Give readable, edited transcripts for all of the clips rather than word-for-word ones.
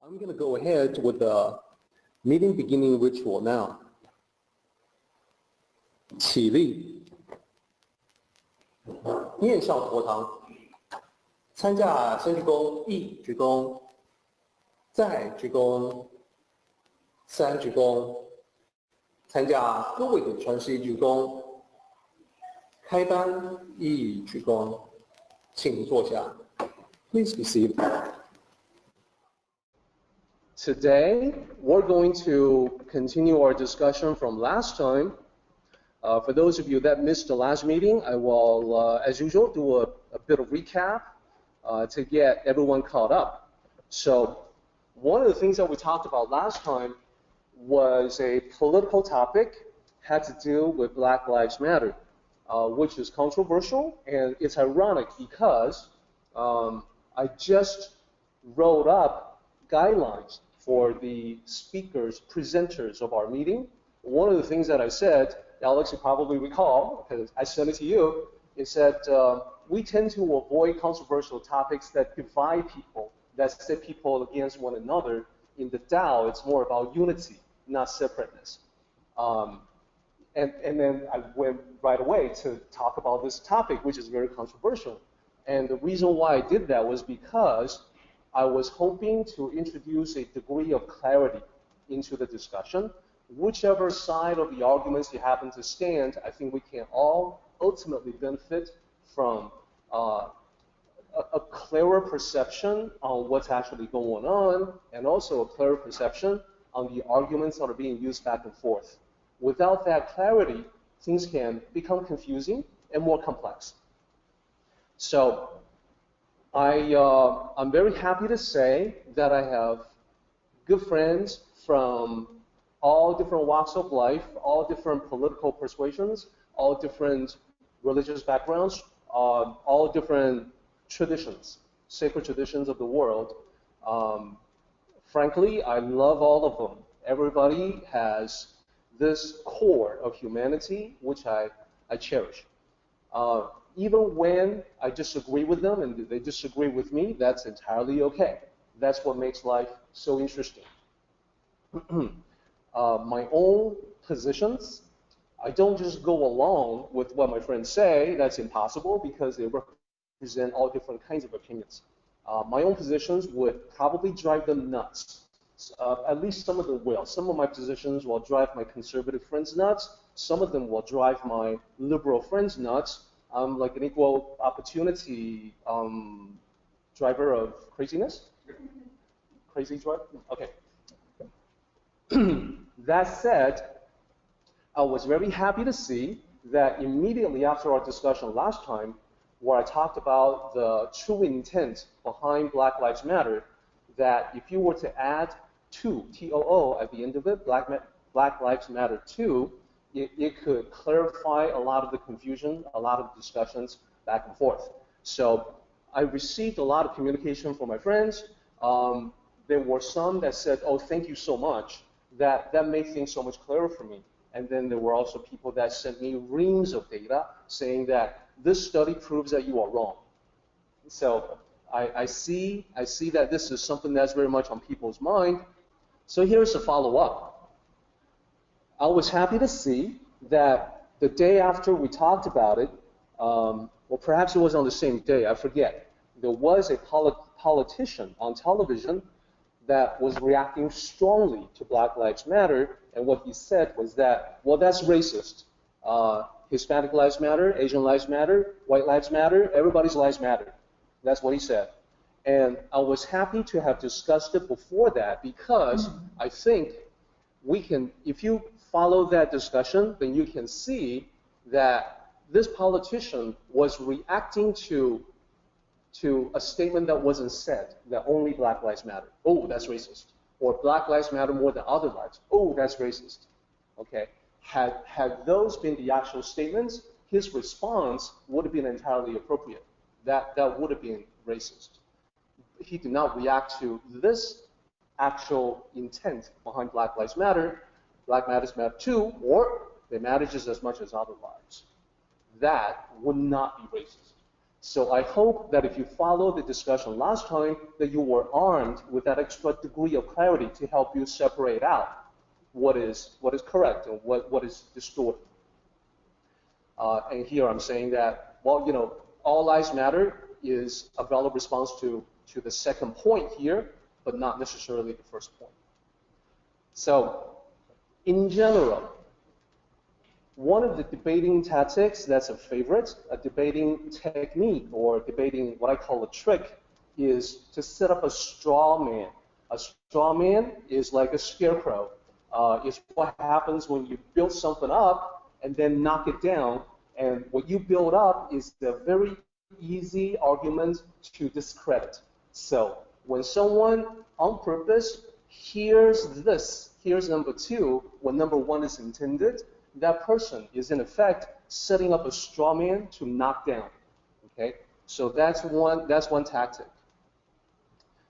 I'm going to go ahead with the meeting beginning ritual now. 起立，面向佛堂，参加先鞠躬，一鞠躬，再鞠躬，三鞠躬，参加各位的传世一鞠躬，开班一鞠躬，请坐下。Please be seated. Today, we're going to continue our discussion from last time. For those of you that missed the last meeting, I will, as usual, do a bit of recap to get everyone caught up. So, one of the things that we talked about last time was a political topic, had to do with Black Lives Matter, which is controversial, and it's ironic because I just wrote up guidelines for the speakers, presenters of our meeting. One of the things that I said, Alex, you probably recall, because I sent it to you, is that we tend to avoid controversial topics that divide people, that set people against one another. In the Tao, it's more about unity, not separateness. And then I went right away to talk about this topic, which is very controversial. And the reason why I did that was because I was hoping to introduce a degree of clarity into the discussion. Whichever side of the arguments you happen to stand, I think we can all ultimately benefit from a clearer perception on what's actually going on, and also a clearer perception on the arguments that are being used back and forth. Without that clarity, things can become confusing and more complex. So I'm very happy to say that I have good friends from all different walks of life, all different political persuasions, all different religious backgrounds, all different traditions, sacred traditions of the world. Frankly, I love all of them. Everybody has this core of humanity, which I cherish. Even when I disagree with them and they disagree with me, that's entirely okay. That's what makes life so interesting. My own positions, I don't just go along with what my friends say. That's impossible because they represent all different kinds of opinions. My own positions would probably drive them nuts. At least some of them will. Some of my positions will drive my conservative friends nuts. Some of them will drive my liberal friends nuts. I'm like an equal opportunity driver of craziness. Crazy driver? Okay. That said, I was very happy to see that immediately after our discussion last time, where I talked about the true intent behind Black Lives Matter, that if you were to add "to" T-O-O at the end of it, Black Lives Matter 2, it could clarify a lot of the confusion, a lot of discussions back and forth. So I received a lot of communication from my friends. There were some that said, oh, thank you so much. That made things so much clearer for me. And then there were also people that sent me reams of data saying that this study proves that you are wrong. So I see that this is something that's very much on people's mind. So here's a follow-up. I was happy to see that the day after we talked about it, well, perhaps it was on the same day, I forget, there was a politician on television that was reacting strongly to Black Lives Matter, and what he said was that, well, that's racist. Hispanic lives matter, Asian lives matter, white lives matter, everybody's lives matter. That's what he said. And I was happy to have discussed it before that because I think we can, if you follow that discussion, then you can see that this politician was reacting to a statement that wasn't said, that only Black lives matter. Oh, that's racist. Or Black lives matter more than other lives. Oh, that's racist. Okay. Had those been the actual statements, his response would have been entirely appropriate. That would have been racist. He did not react to this actual intent behind Black Lives Matter. Black Lives Matter too, or they matter just as much as other lives. That would not be racist. So I hope that if you followed the discussion last time, that you were armed with that extra degree of clarity to help you separate out what is correct and what is distorted. And here I'm saying that, well, you know, all lives matter is a valid response to the second point here, but not necessarily the first point. So in general, one of the debating tactics that's a favorite, a debating technique or debating what I call a trick, is to set up a straw man. A straw man is like a scarecrow. It's what happens when you build something up and then knock it down. And what you build up is a very easy argument to discredit. So when someone on purpose hears this, here's number two, when number one is intended, that person is in effect setting up a straw man to knock down. Okay, so that's one tactic.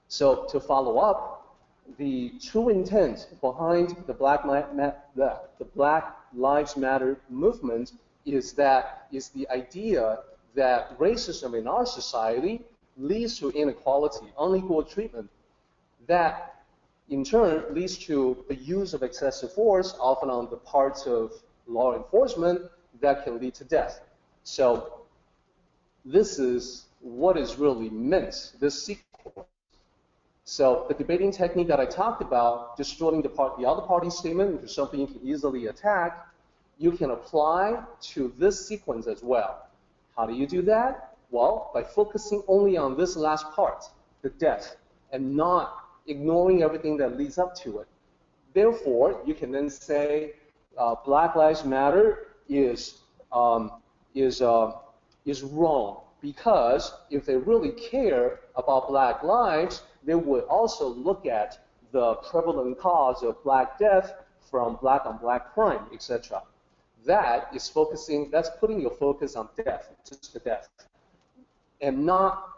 So to follow up, the true intent behind the Black Lives Matter movement is the idea that racism in our society leads to inequality, unequal treatment, that in turn leads to the use of excessive force, often on the parts of law enforcement, that can lead to death. So this is what is really meant, this sequence. So the debating technique that I talked about, distorting the other party's statement into something you can easily attack, you can apply to this sequence as well. How do you do that? Well, by focusing only on this last part, the death, and not ignoring everything that leads up to it. Therefore, you can then say Black Lives Matter is wrong, because if they really care about black lives, they would also look at the prevalent cause of black death from black on black crime, etc. That's putting your focus on death, just the death, and not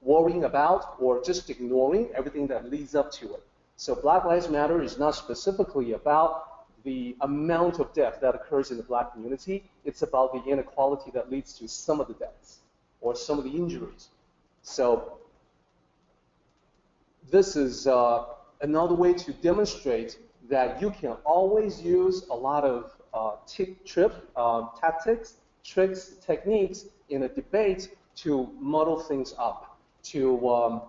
worrying about or just ignoring everything that leads up to it. So Black Lives Matter is not specifically about the amount of death that occurs in the black community. It's about the inequality that leads to some of the deaths or some of the injuries. So this is another way to demonstrate that you can always use a lot of tactics, tricks, techniques in a debate to muddle things up, to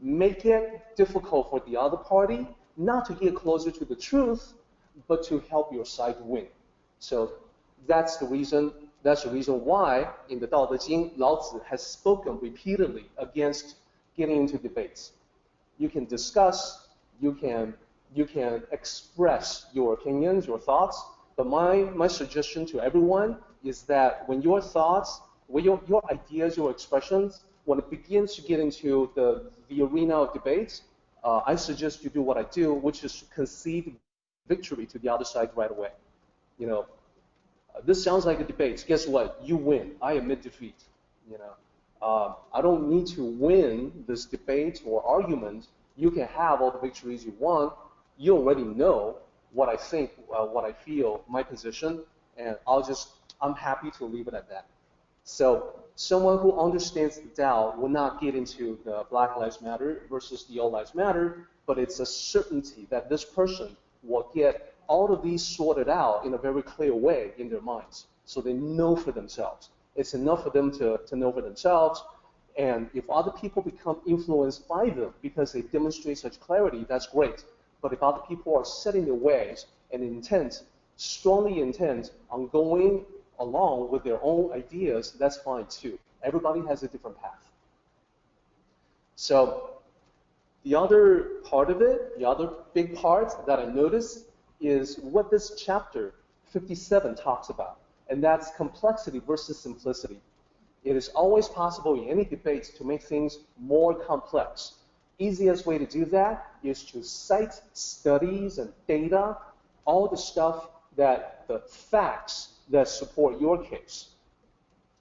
make it difficult for the other party not to get closer to the truth, but to help your side win. So that's the reason why in the Tao Te Ching, Lao Tzu has spoken repeatedly against getting into debates. You can discuss, you can express your opinions, your thoughts, but my suggestion to everyone is that when your thoughts, when your ideas, your expressions, when it begins to get into the arena of debates, I suggest you do what I do, which is to concede victory to the other side right away. You know, this sounds like a debate. Guess what? You win. I admit defeat. You know, I don't need to win this debate or argument. You can have all the victories you want. You already know what I think, what I feel, my position, and I'm happy to leave it at that. So someone who understands the Tao will not get into the Black Lives Matter versus the All Lives Matter, but it's a certainty that this person will get all of these sorted out in a very clear way in their minds, so they know for themselves. It's enough for them to know for themselves, and if other people become influenced by them because they demonstrate such clarity, that's great. But if other people are set in their ways and strongly intent on going along with their own ideas, that's fine too. Everybody has a different path. So the other part of it, the other big part that I noticed is what this chapter 57 talks about, and that's complexity versus simplicity. It is always possible in any debate to make things more complex. Easiest way to do that is to cite studies and data, all the stuff that the facts that support your case.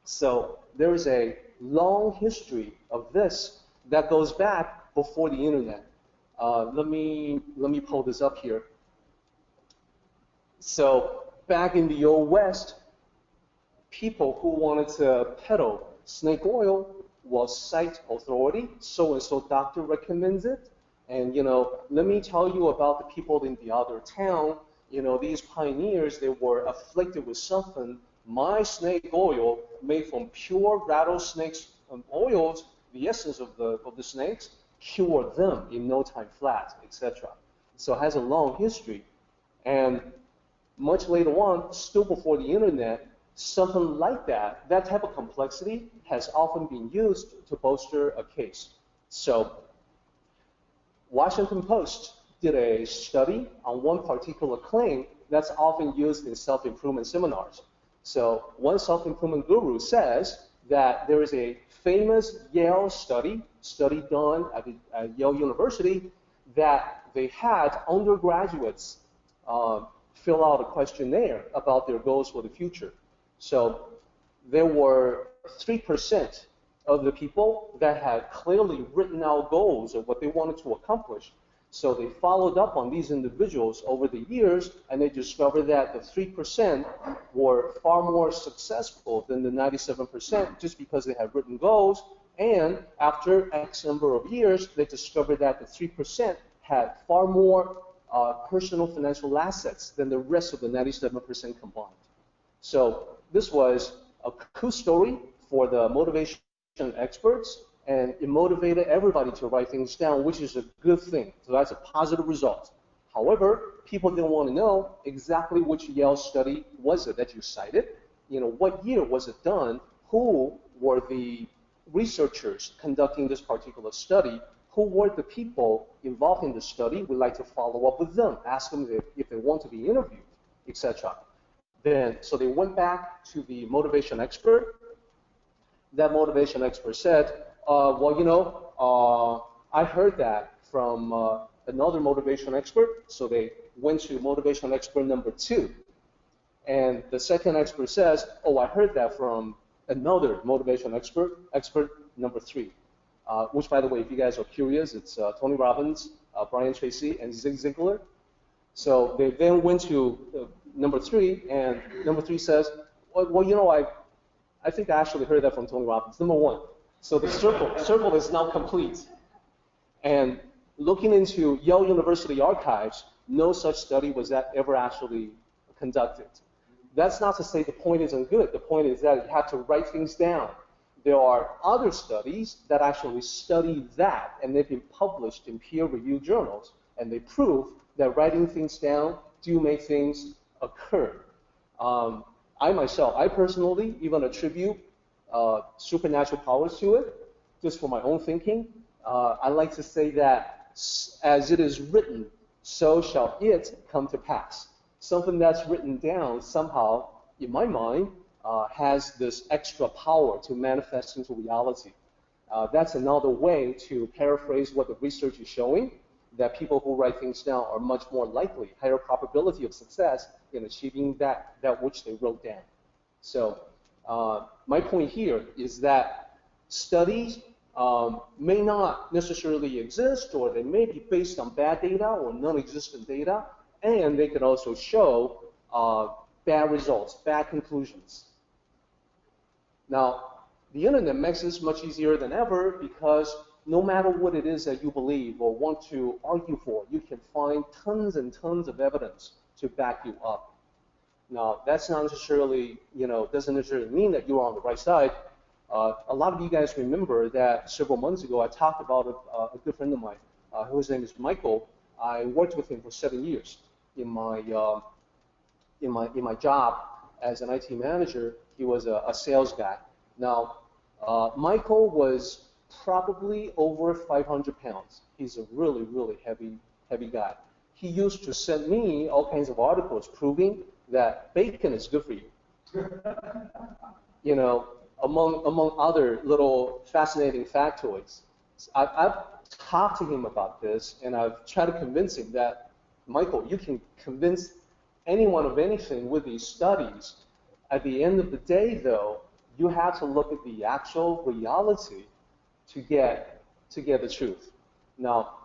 So there is a long history of this that goes back before the internet. Let me pull this up here. So back in the Old West, people who wanted to peddle snake oil will cite authority. So and so doctor recommends it. And, let me tell you about the people in the other town. These pioneers, they were afflicted with something. My snake oil, made from pure rattlesnakes oils, the essence of the snakes, cured them in no time flat, etc. So it has a long history. And much later on, still before the internet, something like that type of complexity has often been used to bolster a case. So Washington Post did a study on one particular claim that's often used in self-improvement seminars. So one self-improvement guru says that there is a famous Yale study done at Yale University, that they had undergraduates fill out a questionnaire about their goals for the future. So there were 3% of the people that had clearly written out goals of what they wanted to accomplish. So they followed up on these individuals over the years, and they discovered that the 3% were far more successful than the 97% just because they had written goals. And after X number of years, they discovered that the 3% had far more personal financial assets than the rest of the 97% combined. So this was a cool story for the motivation experts, and it motivated everybody to write things down, which is a good thing. So that's a positive result. However, people didn't want to know exactly which Yale study was it that you cited. What year was it done? Who were the researchers conducting this particular study? Who were the people involved in the study? We'd like to follow up with them, ask them if they want to be interviewed, etc. So they went back to the motivation expert. That motivation expert said, I heard that from another motivation expert. So they went to motivation expert number 2. And the second expert says, I heard that from another motivation expert number 3. Which, by the way, if you guys are curious, it's Tony Robbins, Brian Tracy, and Zig Ziglar. So they then went to number 3, and number 3 says, I think I actually heard that from Tony Robbins, number 1. So the circle is now complete. And looking into Yale University archives, no such study was ever actually conducted. That's not to say the point isn't good. The point is that you have to write things down. There are other studies that actually study that, and they've been published in peer-reviewed journals, and they prove that writing things down do make things occur. I personally even attribute supernatural powers to it, just for my own thinking. I like to say that as it is written, so shall it come to pass. Something that's written down somehow, in my mind, has this extra power to manifest into reality. That's another way to paraphrase what the research is showing, that people who write things down are much more likely, higher probability of success in achieving that which they wrote down. So my point here is that studies may not necessarily exist, or they may be based on bad data or non-existent data, and they could also show bad results, bad conclusions. Now, the internet makes this much easier than ever because no matter what it is that you believe or want to argue for, you can find tons and tons of evidence to back you up. Now, that's not necessarily, doesn't necessarily mean that you're on the right side. A lot of you guys remember that several months ago I talked about a good friend of mine, whose name is Michael. I worked with him for 7 years in my job as an IT manager. He was a sales guy. Now, Michael was probably over 500 pounds. He's a really, really heavy guy. He used to send me all kinds of articles proving that bacon is good for you. Among other little fascinating factoids. I've talked to him about this, and I've tried to convince him that, Michael, you can convince anyone of anything with these studies. At the end of the day, though, you have to look at the actual reality to get the truth. Now,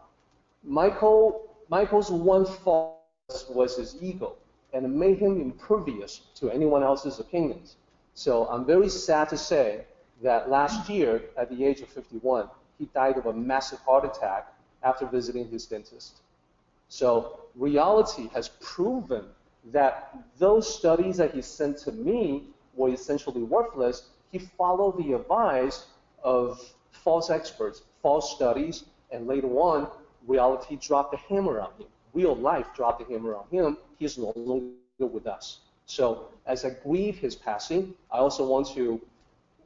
Michael's one fault was his ego, and it made him impervious to anyone else's opinions. So I'm very sad to say that last year, at the age of 51, he died of a massive heart attack after visiting his dentist. So reality has proven that those studies that he sent to me were essentially worthless. He followed the advice of false experts, false studies, and later on, reality dropped the hammer on him. Real life dropped the hammer on him. He's no longer with us. So as I grieve his passing, I also want to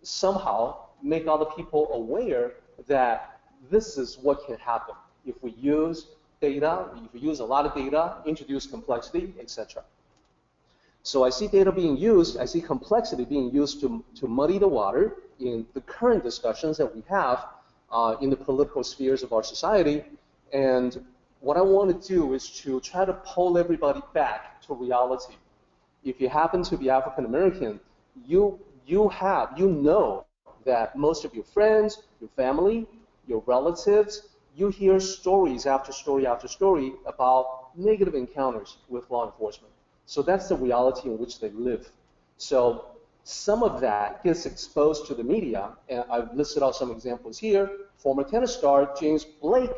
somehow make other people aware that this is what can happen if we use data, if we use a lot of data, introduce complexity, etc. So I see data being used, I see complexity being used to muddy the water in the current discussions that we have in the political spheres of our society. And what I want to do is to try to pull everybody back to reality. If you happen to be African American, you know that most of your friends, your family, your relatives, you hear stories after story after story about negative encounters with law enforcement. So that's the reality in which they live. So some of that gets exposed to the media, and I've listed out some examples here. Former tennis star James Blake,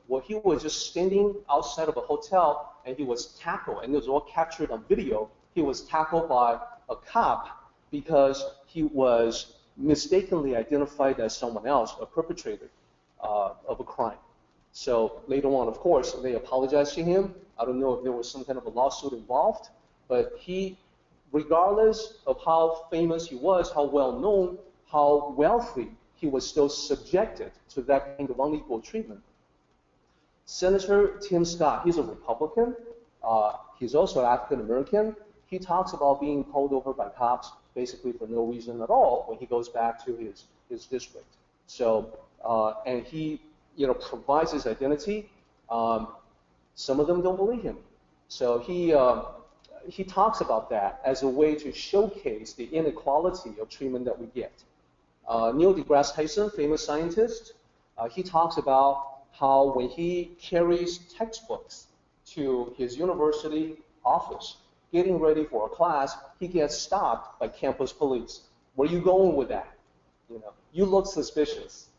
well, he was just standing outside of a hotel, and he was tackled, and it was all captured on video. He was tackled by a cop because he was mistakenly identified as someone else, a perpetrator of a crime. So later on, of course, they apologized to him. I don't know if there was some kind of a lawsuit involved, but he, regardless of how famous he was, how well known, how wealthy, he was still subjected to that kind of unequal treatment. Senator Tim Scott, he's a Republican. He's also African American. He talks about being pulled over by cops basically for no reason at all when he goes back to his district. So, and he, provides his identity. Some of them don't believe him. So he talks about that as a way to showcase the inequality of treatment that we get. Neil deGrasse Tyson, famous scientist, he talks about how when he carries textbooks to his university office, getting ready for a class, he gets stopped by campus police. Where are you going with that? You look suspicious.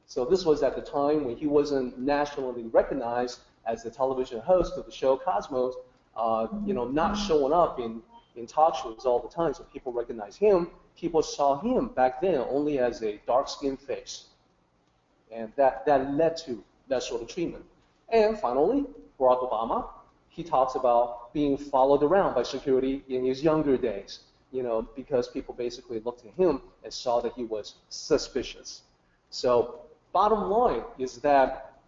So this was at the time when he wasn't nationally recognized as the television host of the show Cosmos, not showing up in talk shows all the time, so people recognize him. People saw him back then only as a dark-skinned face. And that led to that sort of treatment. And finally, Barack Obama, he talks about being followed around by security in his younger days, because people basically looked at him and saw that he was suspicious. So bottom line is that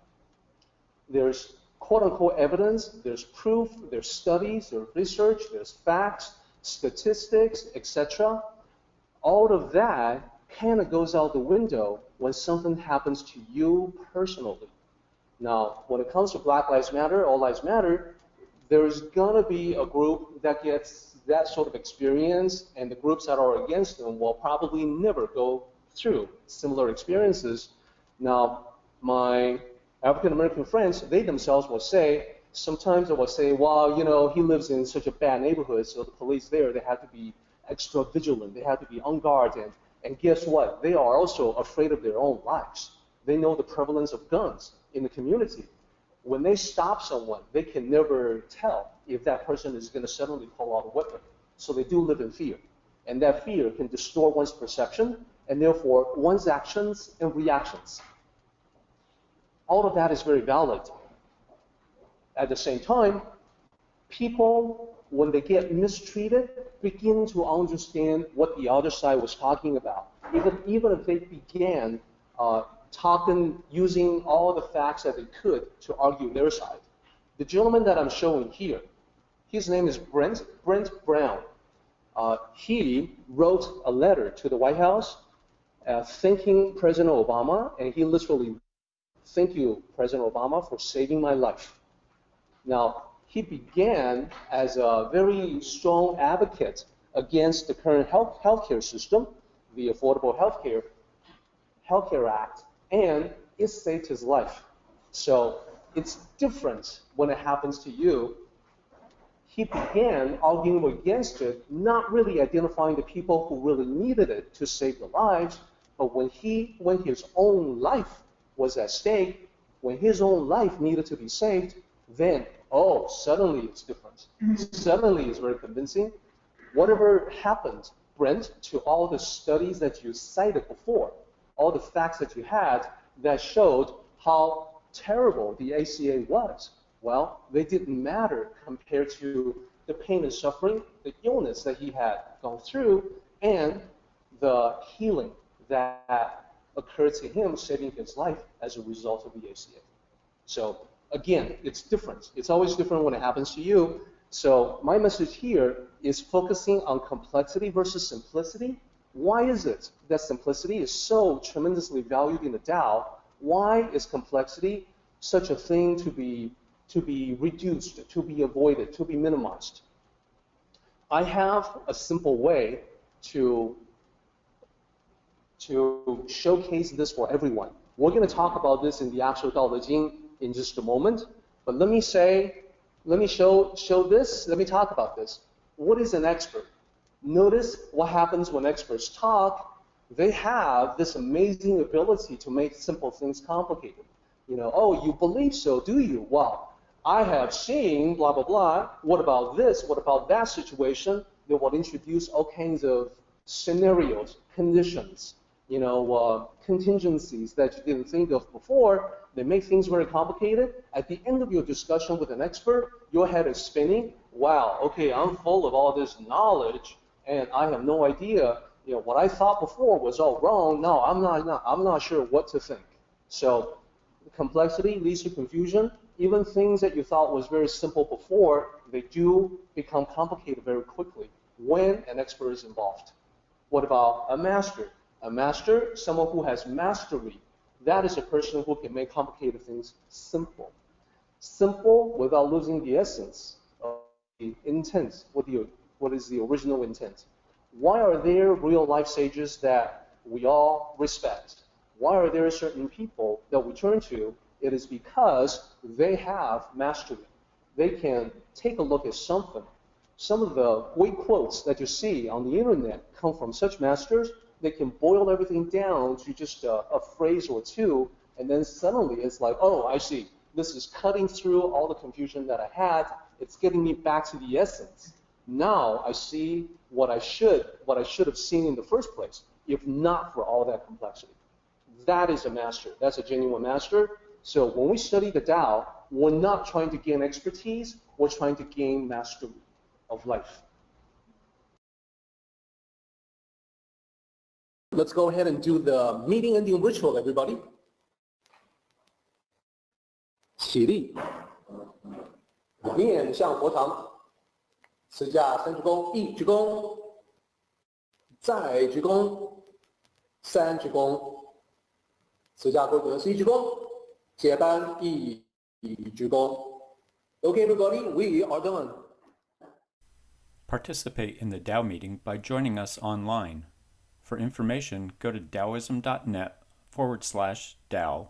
there's quote-unquote evidence, there's proof, there's studies, there's research, there's facts, statistics, etc. All of that kind of goes out the window when something happens to you personally. Now, when it comes to Black Lives Matter, All Lives Matter, there's going to be a group that gets that sort of experience, and the groups that are against them will probably never go through similar experiences. Now, my African-American friends, they themselves will say, sometimes they will say, well, he lives in such a bad neighborhood, so the police there, they have to be extra vigilant, they have to be on guard, and guess what? They are also afraid of their own lives. They know the prevalence of guns in the community. When they stop someone, they can never tell if that person is going to suddenly pull out a weapon. So they do live in fear. And that fear can distort one's perception, and therefore one's actions and reactions. All of that is very valid. At the same time, people, when they get mistreated, begin to understand what the other side was talking about. Even if they began using all the facts that they could to argue their side. The gentleman that I'm showing here, his name is Brent Brown. He wrote a letter to the White House thanking President Obama, and he literally, thank you, President Obama, for saving my life. Now, he began as a very strong advocate against the current healthcare system, the Affordable Healthcare Act, and it saved his life. So it's different when it happens to you. he began arguing against it, not really identifying the people who really needed it to save their lives, but when his own life was at stake, when his own life needed to be saved, then, oh, suddenly it's different. Suddenly it's very convincing. Whatever happened, Brent, to all the studies that you cited before, all the facts that you had that showed how terrible the ACA was, well, they didn't matter compared to the pain and suffering, the illness that he had gone through, and the healing that occurred to him, saving his life as a result of the ACA. So again, it's different. It's always different when it happens to you. So my message here is focusing on complexity versus simplicity. Why is it that simplicity is so tremendously valued in the Tao? Why is complexity such a thing to be reduced, to be avoided, to be minimized? I have a simple way to showcase this for everyone. We're going to talk about this in the actual Dao De Jing in just a moment, but let me show this, let me talk about this. What is an expert? Notice what happens when experts talk. They have this amazing ability to make simple things complicated. You know, oh, you believe so, do you? Well, I have seen blah, blah, blah. What about this? What about that situation? They will introduce all kinds of scenarios, conditions, you know, contingencies that you didn't think of before. They make things very complicated. At the end of your discussion with an expert, your head is spinning. Wow, okay, I'm full of all this knowledge, and I have no idea. You know, what I thought before was all wrong. No, I'm not sure what to think. So complexity leads to confusion. Even things that you thought was very simple before, they do become complicated very quickly when an expert is involved. What about a master? A master, someone who has mastery. That is a person who can make complicated things simple. Simple without losing the essence of the intent. What is the original intent? Why are there real life sages that we all respect? Why are there certain people that we turn to? It is because they have mastery. They can take a look at something. Some of the great quotes that you see on the internet come from such masters. They can boil everything down to just a phrase or two, and then suddenly it's like, oh, I see. This is cutting through all the confusion that I had. It's getting me back to the essence. Now I see what I should have seen in the first place, if not for all that complexity. That is a master. That's a genuine master. So when we study the Tao, we're not trying to gain expertise. We're trying to gain mastery of life. Let's go ahead and do the meeting ending ritual, everybody. 起立，面向佛堂，持架三鞠躬，一鞠躬，再鞠躬，三鞠躬，持架跪臀是一鞠躬，接班一鞠躬。Okay, everybody, we are done. Participate in the Tao meeting by joining us online. For information, go to taoism.net/Tao